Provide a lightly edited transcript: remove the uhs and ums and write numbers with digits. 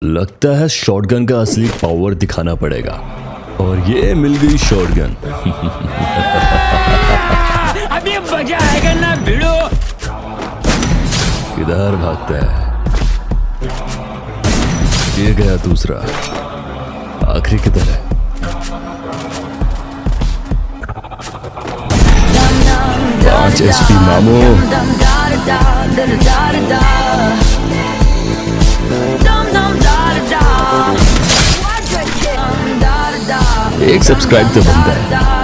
लगता है शॉटगन का असली पावर दिखाना पड़ेगा। और ये मिल गई शॉटगन। अभी मजा आएगा ना भिड़ो। किधर भागता है? ये गया दूसरा, आखिरी किधर है? पांच एचपी मामो। एक सब्सक्राइब तो बनता है।